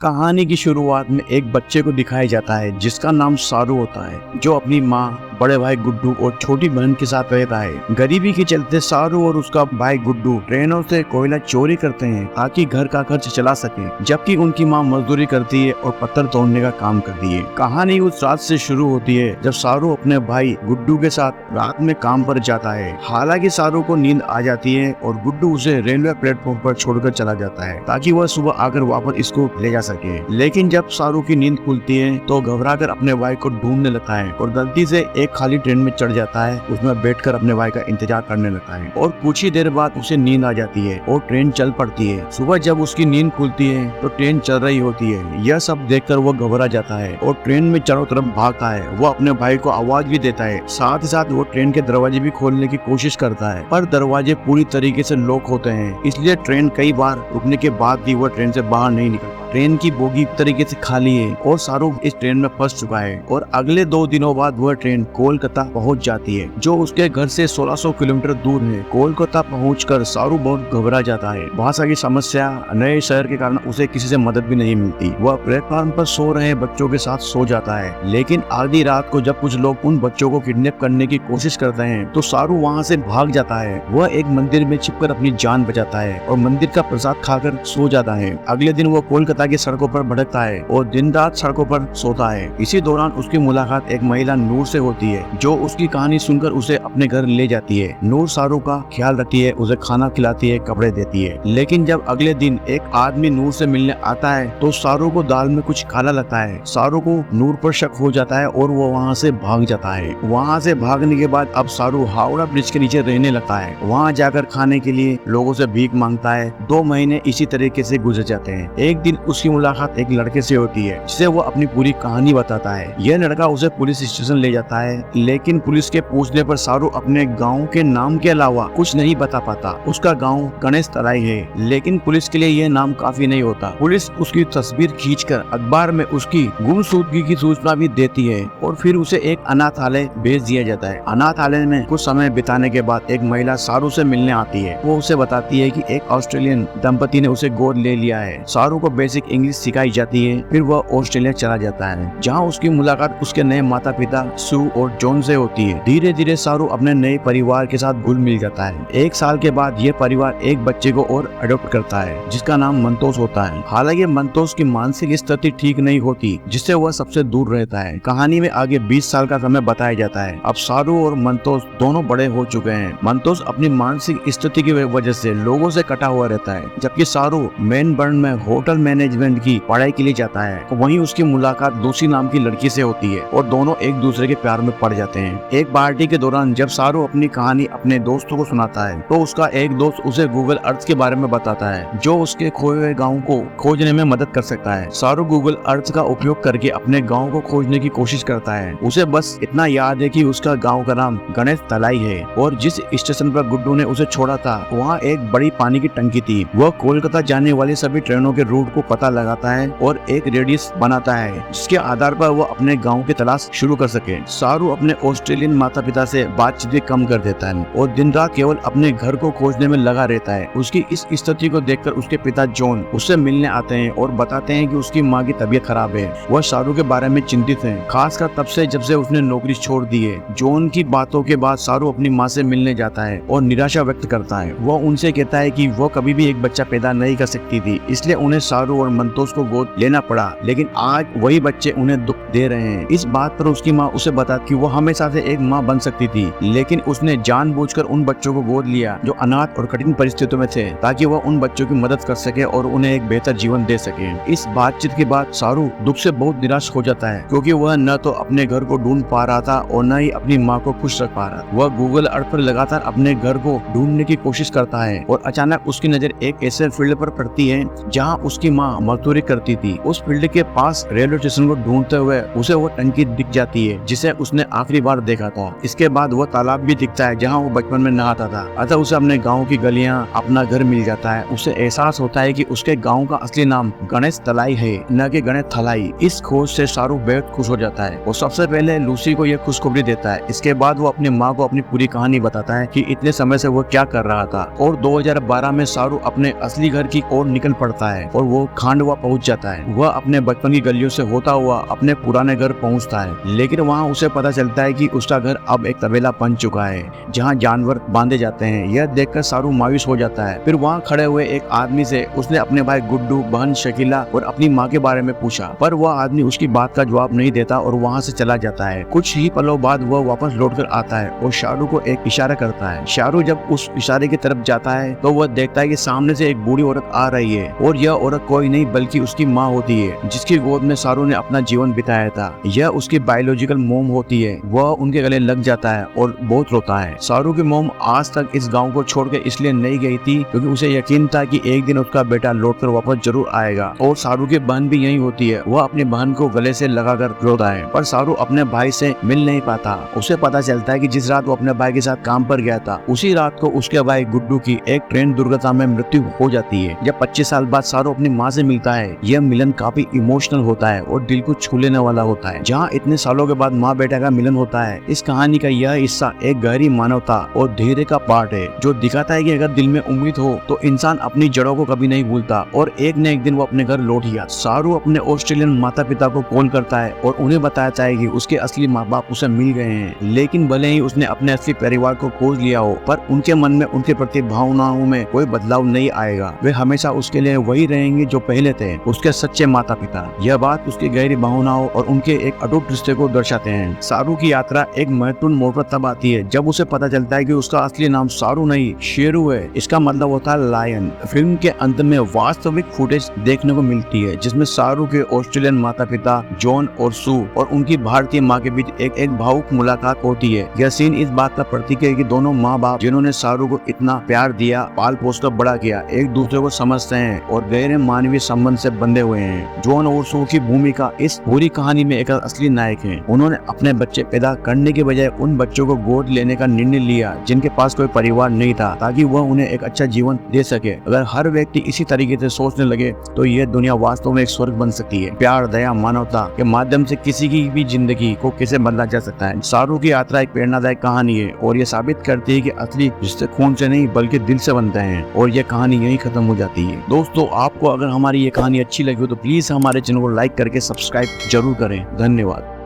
कहानी की शुरुआत में एक बच्चे को दिखाया जाता है जिसका नाम सारू होता है, जो अपनी माँ, बड़े भाई गुड्डू और छोटी बहन के साथ रहता है। गरीबी के चलते सारू और उसका भाई गुड्डू ट्रेनों से कोयला चोरी करते हैं ताकि घर का खर्च चला सके, जबकि उनकी माँ मजदूरी करती है और पत्थर तोड़ने का काम करती है। कहानी उस रात से शुरू होती है जब सारू अपने भाई गुड्डू के साथ रात में काम पर जाता है। हालांकि सारू को नींद आ जाती है और गुड्डू उसे रेलवे प्लेटफॉर्म पर छोड़कर चला जाता है ताकि वह सुबह आकर वापस इसको ले जा सके। लेकिन जब सारू की नींद खुलती है तो घबराकर अपने भाई को ढूंढने लगता है और गलती से एक खाली ट्रेन में चढ़ जाता है। उसमें बैठकर अपने भाई का इंतजार करने लगता है और कुछ ही देर बाद उसे नींद आ जाती है और ट्रेन चल पड़ती है। सुबह जब उसकी नींद खुलती है तो ट्रेन चल रही होती है। यह सब देखकर वो घबरा जाता है और ट्रेन में चारों तरफ भागता है। वो अपने भाई को आवाज भी देता है, साथ ही साथ वो ट्रेन के दरवाजे भी खोलने की कोशिश करता है, पर दरवाजे पूरी तरीके से लॉक होते हैं, इसलिए ट्रेन कई बार रुकने के बाद भी वो ट्रेन से बाहर नहीं निकल। ट्रेन की बोगी तरीके से खाली है और सारू इस ट्रेन में फंस चुका है और अगले 2 दिनों बाद वह ट्रेन कोलकाता पहुंच जाती है, जो उसके घर से 1600 किलोमीटर दूर है। कोलकाता पहुंचकर सारू बहुत घबरा जाता है। भाषा की समस्या, नए शहर के कारण उसे किसी से मदद भी नहीं मिलती। वह प्लेटफॉर्म पर सो रहे बच्चों के साथ सो जाता है, लेकिन आधी रात को जब कुछ लोग उन बच्चों को किडनैप करने की कोशिश करते हैं तो सारू वहाँ से भाग जाता है। वह एक मंदिर में छिपकर अपनी जान बचाता है और मंदिर का प्रसाद खाकर सो जाता है। अगले दिन वो कोलकाता की सड़कों पर भटकता है और दिन रात सड़कों पर सोता है। इसी दौरान उसकी मुलाकात एक महिला नूर से होती है, जो उसकी कहानी सुनकर उसे अपने घर ले जाती है। नूर सारू का ख्याल रखती है, उसे खाना खिलाती है, कपड़े देती है। लेकिन जब अगले दिन एक आदमी नूर से मिलने आता है तो सारू को दाल में कुछ काला लगता है। सारू को नूर पर शक हो जाता है और वो वहाँ से भाग जाता है। वहाँ से भागने के बाद अब सारू हावड़ा ब्रिज के नीचे रहने लगता है। वहाँ जाकर खाने के लिए लोगों से भीख मांगता है। 2 महीने इसी तरीके से गुजर जाते हैं। एक दिन उसकी मुलाकात एक लड़के से होती है जिसे वो अपनी पूरी कहानी बताता है। यह लड़का उसे पुलिस स्टेशन ले जाता है, लेकिन पुलिस के पूछने पर सारू अपने गांव के नाम के अलावा कुछ नहीं बता पाता। उसका गांव गणेश तलाई है, लेकिन पुलिस के लिए यह नाम काफी नहीं होता। पुलिस उसकी तस्वीर खींचकर अखबार में उसकी गुमशुदगी की सूचना भी देती है और फिर उसे एक अनाथालय भेज दिया जाता है। अनाथालय में कुछ समय बिताने के बाद एक महिला सारू से मिलने आती है। वो उसे बताती है कि एक ऑस्ट्रेलियन दंपति ने उसे गोद ले लिया है। सारू को बेसिक इंग्लिश सिखाई जाती है। फिर वह ऑस्ट्रेलिया चला जाता है, जहाँ उसकी मुलाकात उसके नए माता पिता सू और जॉन से होती है। धीरे धीरे सारू अपने नए परिवार के साथ घुल मिल जाता है। 1 साल के बाद यह परिवार एक बच्चे को और अडॉप्ट करता है जिसका नाम मंतोष होता है। हालांकि मंतोष की मानसिक स्थिति ठीक नहीं होती, जिससे वह सबसे दूर रहता है। कहानी में आगे 20 साल का समय बताया जाता है। अब सारू और मंतोष दोनों बड़े हो चुके हैं। मंतोष अपनी मानसिक स्थिति की वजह से लोगों से कटा हुआ रहता है, जबकि सारू मेलबर्न में होटल मैनेजमेंट की पढ़ाई के लिए जाता है। वहीं उसकी मुलाकात दूसरी नाम की लड़की से होती है और दोनों एक दूसरे के प्यार में पड़ जाते हैं। एक पार्टी के दौरान जब सारू अपनी कहानी अपने दोस्तों को सुनाता है तो उसका एक दोस्त उसे गूगल अर्थ के बारे में बताता है, जो उसके खोए हुए गाँव को खोजने में मदद कर सकता है। सारू गूगल अर्थ का उपयोग करके अपने गाँव को खोजने की कोशिश करता है। उसे बस इतना याद है कि उसका गाँव का नाम गणेश तलाई है और जिस स्टेशन पर गुड्डू ने उसे छोड़ा था वहाँ एक बड़ी पानी की टंकी थी। वह कोलकाता जाने वाली सभी ट्रेनों के रूट को पता लगाता है और एक रेडियस बनाता है, जिसके आधार पर वो अपने गांव की तलाश शुरू कर सके। सारू अपने ऑस्ट्रेलियन माता पिता से बातचीत भी कम कर देता है और दिन रात केवल अपने घर को खोजने में लगा रहता है। उसकी इस स्थिति को देखकर उसके पिता जॉन उससे मिलने आते हैं और बताते हैं कि उसकी माँ की तबीयत खराब है। वह सारू के बारे में चिंतित है, खासकर तब से जब से उसने नौकरी छोड़ दी है। जॉन की बातों के बाद सारू अपनी माँ से मिलने जाता है और निराशा व्यक्त करता है। वह उनसे कहता है कि वो कभी भी एक बच्चा पैदा नहीं कर सकती थी, इसलिए उन्हें सारू और मंतोष को गोद लेना पड़ा, लेकिन आज वही बच्चे उन्हें दुख दे रहे हैं। इस बात पर उसकी माँ उसे बताती कि वो हमेशा से एक माँ बन सकती थी, लेकिन उसने जानबूझकर उन बच्चों को गोद लिया जो अनाथ और कठिन परिस्थितियों में थे, ताकि वह उन बच्चों की मदद कर सके और उन्हें एक बेहतर जीवन दे सके। इस बातचीत के बाद सारू दुख से बहुत निराश हो जाता है, क्योंकि वह न तो अपने घर को ढूंढ पा रहा था और न ही अपनी माँ को खुश रख पा रहा। वह गूगल अर्थ पर लगातार अपने घर को ढूंढने की कोशिश करता है और अचानक उसकी नजर एक ऐसे फील्ड पर पड़ती है जहाँ उसकी माँ मजदूरी करती थी। उस फील्ड के पास रेलवे स्टेशन को ढूंढते हुए उसे वो टंकी दिख जाती है जिसे उसने उसने आखिरी बार देखा था। इसके बाद वह तालाब भी दिखता है जहाँ वो बचपन में नहाता था। अतः उसे अपने गाँव की गलियाँ, अपना घर मिल जाता है। उसे एहसास होता है कि उसके गाँव का असली नाम गणेश तलाई है, न कि गणेश थलाई। इस खोज से शाहरुख बेहद खुश हो जाता है। वो सबसे पहले लूसी को यह खुशखबरी देता है। इसके बाद वो अपनी माँ को अपनी पूरी कहानी बताता है कि इतने समय से वो क्या कर रहा था। और 2012 में शाहरुख अपने असली घर की ओर निकल पड़ता है और वो खांडवा पहुंच जाता है। वह अपने बचपन की गलियों से होता हुआ अपने पुराने घर पहुंचता है, लेकिन वहां उसे पता चलता है कि उसका घर अब एक तबेला बन चुका है जहां जानवर बांधे जाते हैं। यह देखकर शाहरुख मायूस हो जाता है। फिर वहां खड़े हुए एक आदमी से उसने अपने भाई गुड्डू, बहन शकीला और अपनी माँ के बारे में पूछा, पर वह आदमी उसकी बात का जवाब नहीं देता और वहां से चला जाता है। कुछ ही पलों बाद वह वापस लौटकर आता है और शाहरुख को एक इशारा करता है। शाहरुख जब उस इशारे की तरफ जाता है तो वह देखता है कि सामने से एक बूढ़ी औरत आ रही है और यह औरत कोई नहीं बल्कि उसकी माँ होती है, जिसकी गोद में शाहरुख ने अपना जीवन बिताया था। यह उसकी बायोलॉजिकल मोम होती है। वह उनके गले लग जाता है और बहुत रोता है। शाहरुख की मोम आज तक इस गाँव को छोड़कर इसलिए नहीं गई थी क्योंकि उसे यकीन था कि एक दिन उसका बेटा लौटकर वापस जरूर आएगा। और शाहरुख की बहन भी यही होती है। वह अपनी बहन को गले से लगाकर रोता है, पर शाहरुख अपने भाई से मिल नहीं पाता। उसे पता चलता है कि जिस रात वो अपने भाई के साथ काम पर गया था, उसी रात को उसके भाई गुड्डू की एक ट्रेन दुर्घटना में मृत्यु हो जाती है। जब 25 साल बाद शाहरुख अपनी माँ से मिलता है, यह मिलन काफी इमोशनल होता है और दिल को छू लेने वाला होता है। जहाँ इतने सालों के बाद माँ बेटा का मिलन होता है, इस कहानी का यह हिस्सा एक गहरी मानवता और धैर्य का पार्ट है, जो दिखाता है कि अगर दिल में उम्मीद हो तो इंसान अपनी जड़ों को कभी नहीं भूलता और एक न एक दिन वो अपने घर लौट ही आता। शाहरुख अपने ऑस्ट्रेलियन माता पिता को कॉल करता है और उन्हें बताता है कि उसके असली माँ बाप उसे मिल गए हैं। लेकिन भले ही उसने अपने असली परिवार को खोज लिया हो, पर उनके मन में उनके प्रति भावनाओं में कोई बदलाव नहीं आएगा। वे हमेशा उसके लिए वही रहेंगे जो पहले थे, उसके सच्चे माता पिता। यह बात उसकी गहरी भावनाओं और उनके एक अटूट रिश्ते को दर्शाते हैं। शाहरुख की यात्रा एक महत्वपूर्ण मोड़ पर तब आती है जब उसे पता चलता है कि उसका असली नाम शाहरुख नहीं, शेरू है। इसका मतलब होता है लायन। फिल्म के अंत में वास्तविक फुटेज देखने को मिलती है जिसमें शाहरुख के ऑस्ट्रेलियन माता पिता जॉन और सू और उनकी भारतीय माँ के बीच एक भावुक मुलाकात होती है। यह सीन इस बात का प्रतीक है कि दोनों माँ बाप जिन्होंने शाहरुख को इतना प्यार दिया, पाल पोस कर बड़ा किया, एक दूसरे को समझते हैं और गहरे मानवीय संबंध से बंधे हुए हैं। जॉन और सू की भूमिका इस पूरी कहानी में एक असली नायक है। उन्होंने अपने बच्चे पैदा करने के बजाय उन बच्चों को गोद लेने का निर्णय लिया जिनके पास कोई परिवार नहीं था, ताकि वह उन्हें एक अच्छा जीवन दे सके। अगर हर व्यक्ति इसी तरीके से सोचने लगे तो यह दुनिया वास्तव में एक स्वर्ग बन सकती है। प्यार, दया, मानवता के माध्यम से किसी की भी जिंदगी को कैसे बदला जा सकता है। शाहरुख की यात्रा एक प्रेरणादायक कहानी है और यह साबित करती है कि असली रिश्ते खून से नहीं बल्कि दिल से बनते हैं, और यह कहानी यहीं खत्म हो जाती है। दोस्तों, आपको अगर हमारी ये कहानी अच्छी लगी हो तो प्लीज हमारे चैनल को लाइक करके सब्सक्राइब जरूर करें। धन्यवाद।